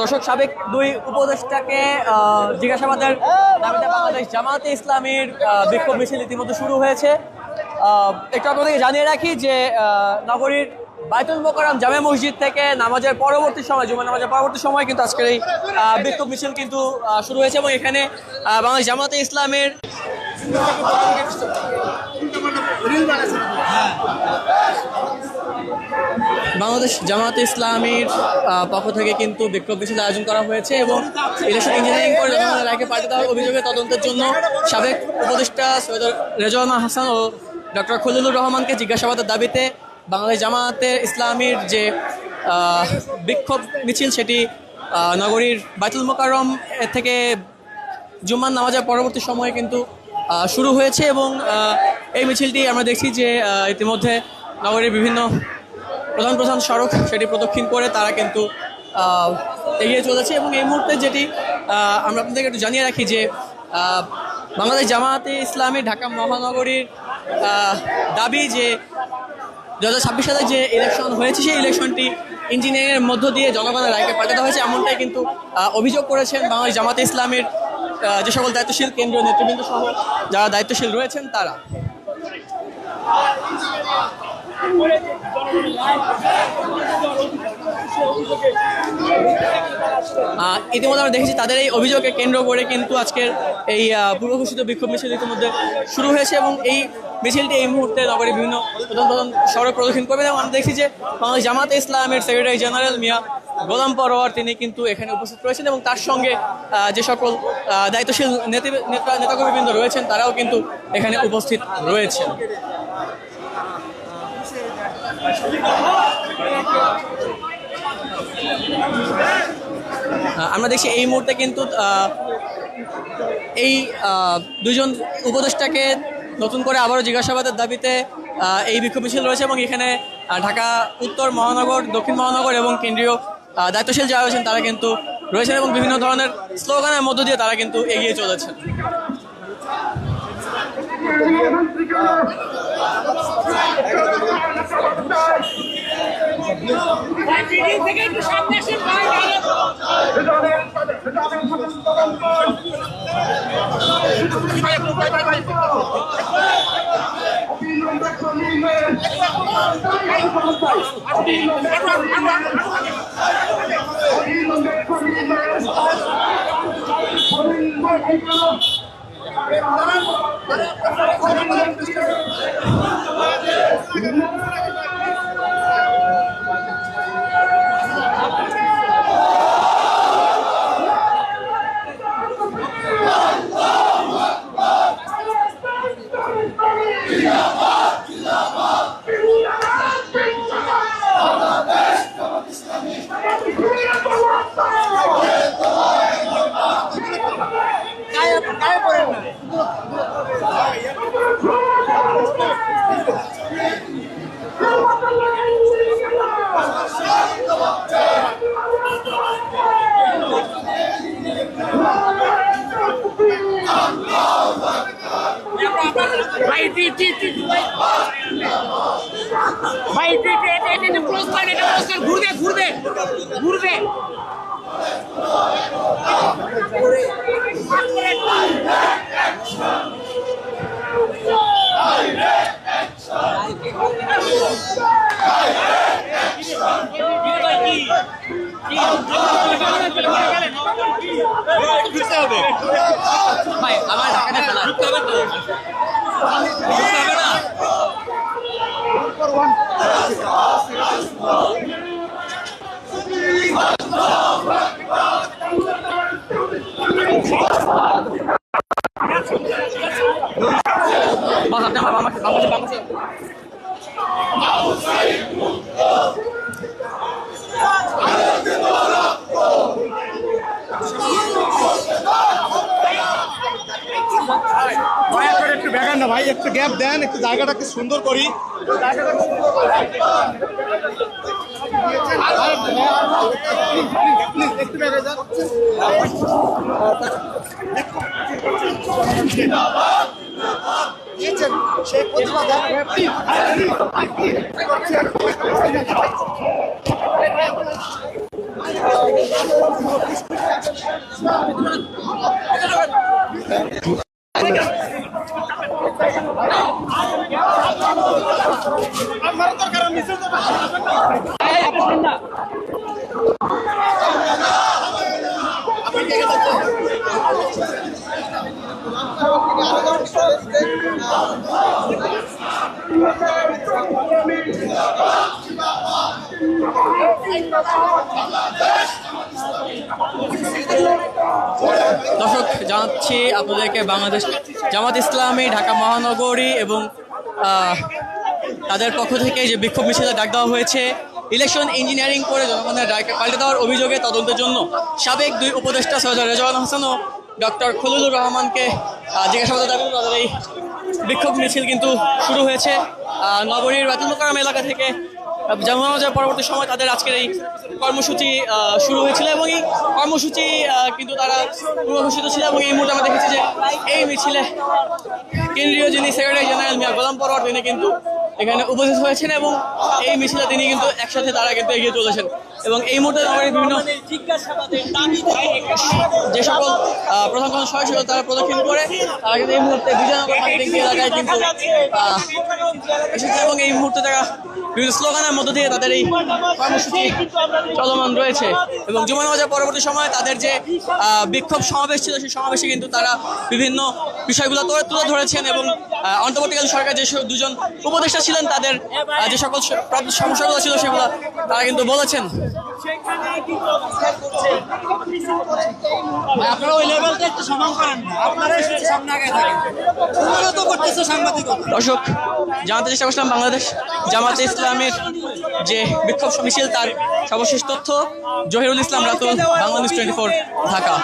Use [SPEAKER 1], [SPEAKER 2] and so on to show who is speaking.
[SPEAKER 1] দর্শক, সাবেক দুই উপদেষ্টাকে জিজ্ঞাসাবাদের দাবিতে বাংলাদেশ জামায়াতে ইসলামীর বিক্ষোভ মিছিল ইতিমধ্যে শুরু হয়েছে। একটু আপনাদেরকে জানিয়ে রাখি যে নগরীর বাইতুল মোকাররম জামে মসজিদ থেকে নামাজের পরবর্তী সময়, জুমা নামাজের পরবর্তী সময় কিন্তু আজকের এই বিক্ষোভ মিছিল কিন্তু শুরু হয়েছে এবং এখানে বাংলাদেশ জামায়াতে ইসলামের বাংলাদেশ জামায়াতে ইসলামীর পক্ষ থেকে কিন্তু বিক্ষোভ মিছিল আয়োজন করা হয়েছে এবং ইলেকশন ইঞ্জিনিয়ারিং করে জনগণের রায়কে পাল্টে দেওয়ার অভিযোগে তদন্তের জন্য সাবেক উপদেষ্টা সৈয়দ রেজওয়ানা হাসান ও ডক্টর খলিলুর রহমানকে জিজ্ঞাসাবাদের দাবিতে বাংলাদেশ জামায়াতে ইসলামীর যে বিক্ষোভ মিছিল সেটি নগরীর বাইতুল মোকাররম থেকে জুম্মার নামাজের পরবর্তী সময়ে কিন্তু শুরু হয়েছে এবং এই মিছিলটি আমরা দেখছি যে ইতিমধ্যে নগরীর বিভিন্ন প্রধান প্রধান সড়ক সেটি প্রদক্ষিণ করে তারা কিন্তু এগিয়ে চলেছে এবং এই মুহূর্তে যেটি আমরা আপনাদেরকে একটু জানিয়ে রাখি যে বাংলাদেশ জামায়াতে ইসলামী ঢাকা মহানগরীর দাবি যে 2026 সালে যে ইলেকশন হয়েছে সেই ইলেকশনটি ইঞ্জিনিয়ারিংয়ের মধ্য দিয়ে জনগণের রায়কে পাল্টে দেওয়া হয়েছে, এমনটাই কিন্তু অভিযোগ করেছেন বাংলাদেশ জামায়াতে ইসলামীর যে সকল দায়িত্বশীল কেন্দ্রীয় নেতৃবৃন্দ সহ যারা দায়িত্বশীল রয়েছেন তারা। ইতিমধ্যে আমরা দেখেছি তাদের এই অভিযোগকে কেন্দ্র করে কিন্তু আজকের এই পূর্বঘোষিত বিক্ষোভ মিছিল ইতিমধ্যে শুরু হয়েছে এবং এই মিছিলটি এই মুহূর্তে নগরের বিভিন্ন প্রধান প্রধান সড়ক প্রদক্ষিণ করবেন এবং আমরা দেখছি যে বাংলাদেশ জামায়াতে ইসলামের সেক্রেটারি জেনারেল মিয়া গোলাম পরোয়ার তিনি কিন্তু এখানে উপস্থিত রয়েছেন এবং তার সঙ্গে যে সকল দায়িত্বশীল নেতাকর্মীবৃন্দ রয়েছেন তারাও কিন্তু এখানে উপস্থিত রয়েছেন। আমরা দেখছি এই মুহূর্তে কিন্তু এই দুইজন উপদেষ্টাকে নতুন করে আবারও জিজ্ঞাসাবাদের দাবিতে এই বিক্ষোভ মিছিল রয়েছে এবং এখানে ঢাকা উত্তর মহানগর, দক্ষিণ মহানগর এবং কেন্দ্রীয় দায়িত্বশীল যারা রয়েছেন তারা কিন্তু রয়েছেন এবং বিভিন্ন ধরনের স্লোগানের মধ্য দিয়ে তারা কিন্তু এগিয়ে চলেছেন।
[SPEAKER 2] ঘুরবে
[SPEAKER 1] ভাই আমার ঢাকাতে ফেলা ঢুকতে হবে তো, ঢুকতে হবে না।
[SPEAKER 3] একটু ব্যাগান না ভাই, একটু গ্যাপ দেন, একটু জায়গাটাকে সুন্দর করি। একটু ব্যাগান সেই প্রতিবাদ
[SPEAKER 1] দর্শক, জানাচ্ছি আপনাদেরকে বাংলাদেশ জামাত ইসলামী ঢাকা মহানগরী এবং তাদের পক্ষ থেকে যে বিক্ষোভ মিছিলে ডাক দেওয়া হয়েছে ইলেকশন ইঞ্জিনিয়ারিং করে জনগণের রায়কে পাল্টে দেওয়ার অভিযোগে তদন্তের জন্য সাবেক 2 উপদেষ্টা সৈয়দ রেজওয়ান হাসান ও ডক্টর খলিলুর রহমানকে জিজ্ঞাসাবাদের দাবি করে তাদের এই বিক্ষোভ মিছিল কিন্তু শুরু হয়েছে নগরীর বাতুল মোকাররম এলাকা থেকে। জামা নামাজের পরবর্তী সময় তাদের আজকের এই কর্মসূচি শুরু হয়েছিল এবং এই কর্মসূচি কিন্তু তারা পূর্বঘোষিত ছিল এবং এই মুহূর্তে আমরা দেখেছি যে এই মিছিলে কেন্দ্রীয় যিনি সেক্রেটারি জেনারেল মিয়া গোলাম পরোয়ার তিনি কিন্তু এখানে উপস্থিত হয়েছেন এবং এই মিছিলে তিনি কিন্তু একসাথে তারা কিন্তু এগিয়ে চলেছেন এবং এই মুহূর্তে নগরের বিভিন্ন যে সকল প্রধান প্রধান সহায় ছিল তারা প্রদক্ষিণ করে তারা কিন্তু এই মুহূর্তে বিজয়নগর পানিট্যাঙ্কি এলাকায় কিন্তু এসেছে এবং এই মুহূর্তে তারা বিভিন্ন স্লোগানের মধ্য দিয়ে তাদের এই কর্মসূচি চলমান রয়েছে এবং জুমা নামাজের পরবর্তী সময় তাদের যে বিক্ষোভ সমাবেশ ছিল সেই সমাবেশে কিন্তু তারা বিভিন্ন বিষয়গুলো তুলে ধরেছেন এবং অন্তর্বর্তীকালীন সরকার যে 2জন উপদেষ্টা ছিলেন তাদের যে সকল সমস্যাগুলো ছিল সেগুলো তারা কিন্তু বলেছেন।
[SPEAKER 2] আপনারা ওই লেভেলটা একটু সমান করেন না, আপনারা সামনে আগে থাকেন, উন্নত করতেছে সাংবাদিকতা।
[SPEAKER 1] দর্শক, জানাতে চেষ্টা করছিলাম বাংলাদেশ জামাতে ইসলামের যে বিক্ষোভ মিছিল তার সর্বশেষ তথ্য। জহিরুল ইসলাম রাতুল, বাংলাদেশ 24 ঢাকা।